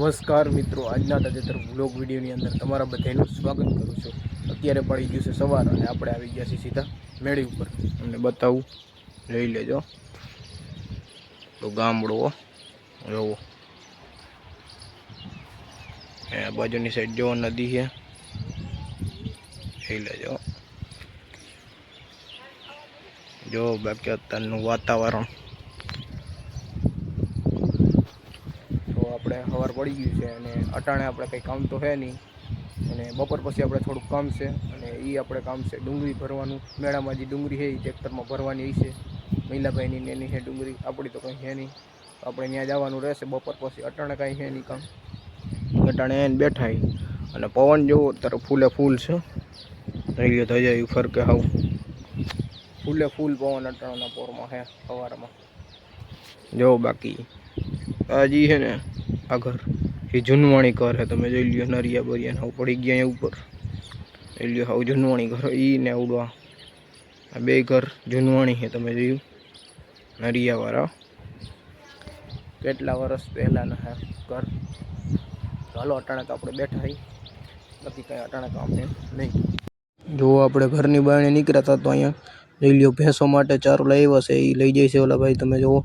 નમસ્કાર મિત્રો, આજના તાજેતર વ્લોગ વિડીયોની અંદર તમારા બધાનું સ્વાગત કરું છું। અત્યારે પડી ગયું છે સવાર અને આપણે આવી ગયા છીએ સીધા મેળી ઉપર। તમને બતાવું, લઈ લેજો તો ગામડો જોવો, આ બાજુની સાઈડ જો નદી છે, લઈ લેજો જો। બાકી અત્યારનું વાતાવરણ આપણે સવાર પડી ગયું છે અને અટાણે આપણે કંઈ કામ તો છે નહીં, અને બપોર પછી આપણે થોડુંક કામ છે અને એ આપણે કામ છે ડુંગળી ભરવાનું। મેળામાં જે ડુંગળી છે એ ટ્રેક્ટરમાં ભરવાની છે, મહિલાભાઈની એની છે ડુંગળી, આપણી તો કંઈ છે નહીં, આપણે ત્યાં જવાનું રહેશે બપોર પછી। અટાણે કાંઈ છે નહીં કામ, અટાણે એને બેઠા અને પવન જેવો અત્યારે ફૂલે ફૂલ છે, રહી થઈ જાય ફરકે હાવ ફૂલે ફૂલ પવન અટાણાના પોરમાં છે સવારમાં જો। બાકી હજી છે ને આગળ એ જૂનવાણી ઘર છે, તમે જોઈ લ્યો, નરિયા બરિયા હાવ પડી ગયા અહીંયા ઉપર, જોઈ લ્યો હાવ જૂનવાણી ઘર એ ને આવડવા આ બે ઘર જૂનવાણી છે, તમે જોયું નરિયાવાળા કેટલા વર્ષ પહેલાંના છે ઘર। ચાલો અટાણે તો આપણે બેઠા હઈ, બાકી કંઈ અટાણે કામ નહીં। જો આપણે ઘરની બહાર નીકળ્યા હતા તો અહીંયા જોઈ લ્યો ભેંસો માટે ચારો લઈ આવ્યા છે, એ લઈ જાય છે ઓલા ભાઈ, તમે જુઓ।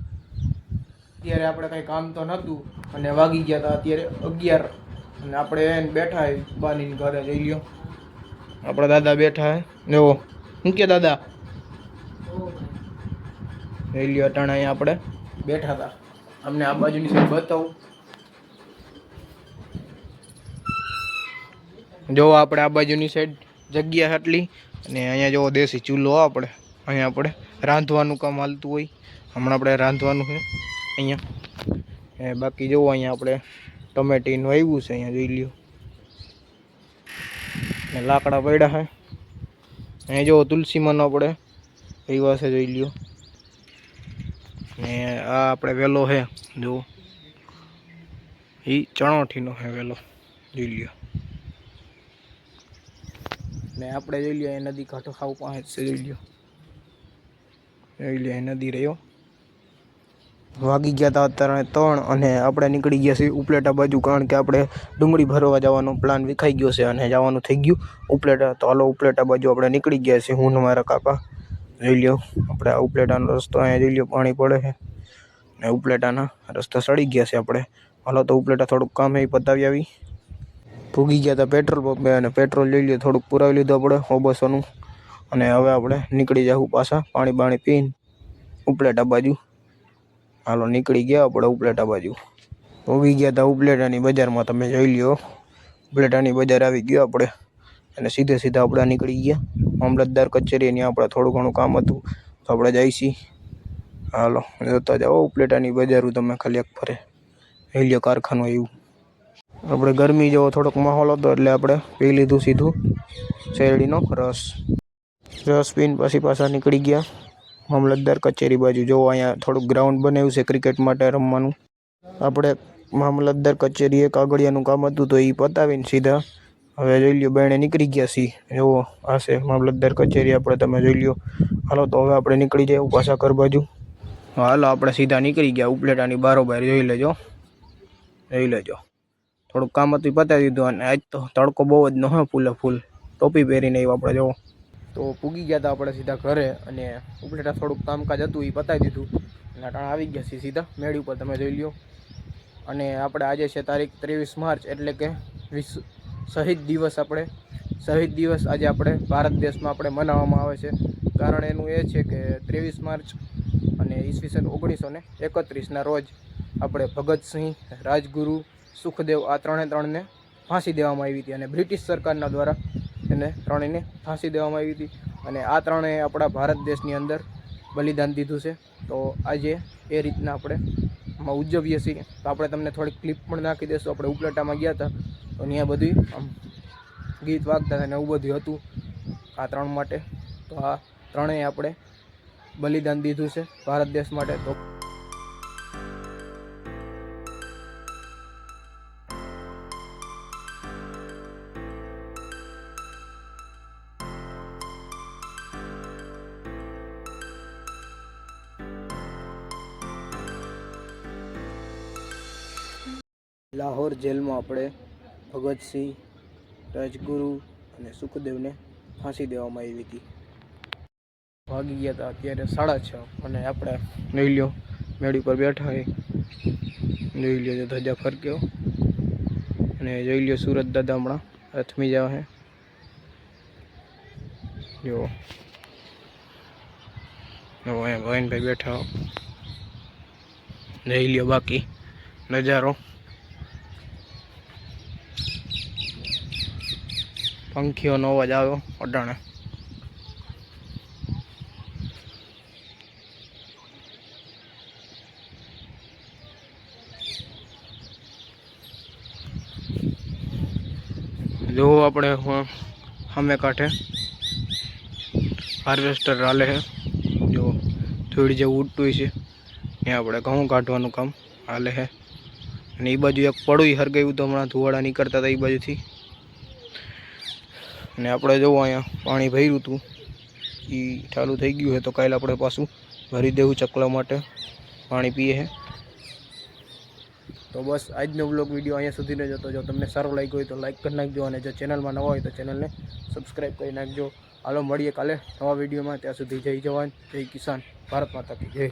અત્યારે આપણે કંઈ કામ તો નહોતું અને વાગી ગયા હતા અત્યારે 11 અને આપણે એને બેઠા હે બાની ઘરે, જોઈ લ્યો આપણા દાદા બેઠા હે જુઓ। શું કે દાદા, જોઈ લ્યો અટાણે અહીંયા આપણે બેઠા હતા। અમને આ બાજુની સાઈડ બતાવું, જો આપણે આ બાજુની સાઈડ જગ્યા આટલી અને અહીંયા જો દેશી ચૂલો આપણે, અહીંયા આપણે રાંધવાનું કામ હાલતું હોય, હમણાં આપણે રાંધવાનું છે અહીંયા। બાકી જોવો અહીંયા આપણે ટમેટીનું આવ્યું છે, અહીંયા જોઈ લ્યો ને લાકડા પડ્યા છે। અહીંયા જો તુલસીમાંનો આપણે આવ્યા છે, જોઈ લ્યો ને આ આપણે વેલો છે જો, એ ચણોઠીનો છે વેલો, જોઈ લ્યો ને આપણે જોઈ લ્યો એ નદી કાંઠો ખાવ પાસે છે, જોઈ લ્યો એ નદી રહ્યો। વાગી ગયા હતા અત્યારે 3 અને આપણે નીકળી ગયા છીએ ઉપલેટા બાજુ, કારણ કે આપણે ડુંગળી ભરવા જવાનો પ્લાન વિખાઈ ગયો છે અને જવાનું થઈ ગયું ઉપલેટા। તો હાલો ઉપલેટા બાજુ આપણે નીકળી ગયા છીએ, હું ને મારા કાકા, જોઈ લ્યો આપણે આ ઉપલેટાનો રસ્તો, અહીંયા જોઈ લ્યો પાણી પડે છે ને ઉપલેટાના રસ્તા સડી ગયા છે આપણે। હાલો તો ઉપલેટા થોડુંક કામ એ પતાવી આવી। ભૂગી ગયા હતા પેટ્રોલ પંપે અને પેટ્રોલ લઈ લ્યો થોડુંક પુરાવી લીધું આપણે 100-200નું, અને હવે આપણે નીકળી જાઉં પાછા પાણી બાણી પીને ઉપલેટા બાજુ। હાલો નીકળી ગયા આપણે ઉપલેટા બાજુ, ઉગી ગયા હતા ઉપલેટાની બજારમાં, તમે જોઈ લ્યો ઉપલેટાની બજાર આવી ગયો આપણે અને સીધા આપણે નીકળી ગયા મામલતદાર કચેરીની। આપણે થોડું ઘણું કામ હતું તો આપણે જઈશી। હાલો જોતા જાઓ ઉપલેટાની બજારું, તમે ખાલી એક ફરે જોઈ લ્યો કારખાનું એવું। આપણે ગરમી જેવો થોડોક માહોલ હતો એટલે આપણે પી લીધું સીધું શેરડીનો રસ પીને પછી પાછા નીકળી ગયા મામલતદાર કચેરી બાજુ। જો અહીંયા થોડુંક ગ્રાઉન્ડ બનાવ્યું છે ક્રિકેટ માટે રમવાનું। આપણે મામલતદાર કચેરીએ કાગળિયાનું કામ હતું તો એ પતાવીને સીધા હવે જોઈ લ્યો બેણે નીકળી ગયા છીએ। જુઓ આ છે મામલતદાર કચેરી આપણે, તમે જોઈ લ્યો। હાલો તો હવે આપણે નીકળી જાય પાછા ઘર બાજુ। હાલો આપણે સીધા નીકળી ગયા ઉપલેટાની બારોબાર, જોઈ લેજો થોડુંક કામ હતું પતાવી દીધું અને આજ તો તડકો બહુ જ ન હોય, ફૂલે ફૂલ ટોપી પહેરીને આવ્યું આપણે જો। તો પૂગી ગયા હતા આપણે સીધા ઘરે અને ઉપલેટા થોડુંક કામકાજ હતું એ પતાવી દીધું અને અટાણે આવી ગયા છીએ સીધા મેળી ઉપર, તમે જોઈ લ્યો। અને આપણે આજે છે તારીખ 23 માર્ચ, એટલે કે વિશ્વ શહીદ દિવસ। આપણે શહીદ દિવસ આજે આપણે ભારત દેશમાં આપણે મનાવવામાં આવે છે। કારણ એનું એ છે કે 23 માર્ચ અને ઈસવીસન 1931ના રોજ આપણે ભગતસિંહ, રાજગુરુ, સુખદેવ આ ત્રણેને ફાંસી દેવામાં આવી હતી અને બ્રિટિશ સરકારના દ્વારા એને ત્રણેયને ફાંસી દેવામાં આવી હતી અને આ ત્રણેય આપણા ભારત દેશની અંદર બલિદાન દીધું છે। તો આજે એ રીતના આપણે આમાં ઉજવીએ છીએ। તો આપણે તમને થોડીક ક્લિપ પણ નાખી દઈશું। આપણે ઉપલેટામાં ગયા હતા તો ત્યાં બધું આમ ગીત વાગતા હતા ને એવું બધું હતું આ ત્રણ માટે। તો આ ત્રણેય આપણે બલિદાન દીધું છે ભારત દેશ માટે। તો લાહોર જેલમાં આપણે ભગતસિંહ, રાજગુરુ અને સુખદેવને ફાંસી દેવામાં આવી હતી. વાગી ગયા હતા અત્યારે 6:30 અને આપણે જોઈ લ્યો મેળી પર બેઠા હોય, જોઈ લ્યો ધજા ફરક્યો અને જોઈ લ્યો સુરત દાદા હમણાં રથમી જાવ હે. જો ભાઈ બેઠા જોઈ લ્યો બાકી નજારો. પંખીઓનો અવાજ આવ્યો અટાણે. જો આપણે સામે કાંઠે હાર્વેસ્ટર હાલે છે. જો થોડી જેવું ઉડતું છે ત્યાં આપણે ઘઉં કાઢવાનું કામ હાલે છે. અને એ બાજુ એક પડું હરગાવ્યું તો હમણાં ધુવાડા નીકળતા હતા એ બાજુથી. અને આપણે જોવું અહીંયા પાણી ભર્યું હતું એ ચાલુ થઈ ગયું છે તો કાલે આપણે પાછું ભરી દેવું ચકલા માટે પાણી પીએ છે. તો બસ આજનો વ્લોગ વિડીયો અહીંયા સુધીનો જ હતો. જો તમને સારો લાગ્યો હોય તો લાઈક કરી નાખજો અને જો ચેનલમાં નવા હોય તો ચેનલને સબસ્ક્રાઈબ કરી નાખજો. હાલો મળીએ કાલે નવા વિડીયોમાં. ત્યાં સુધી જય જવાન જય કિસાન, ભારત માતા કી જય.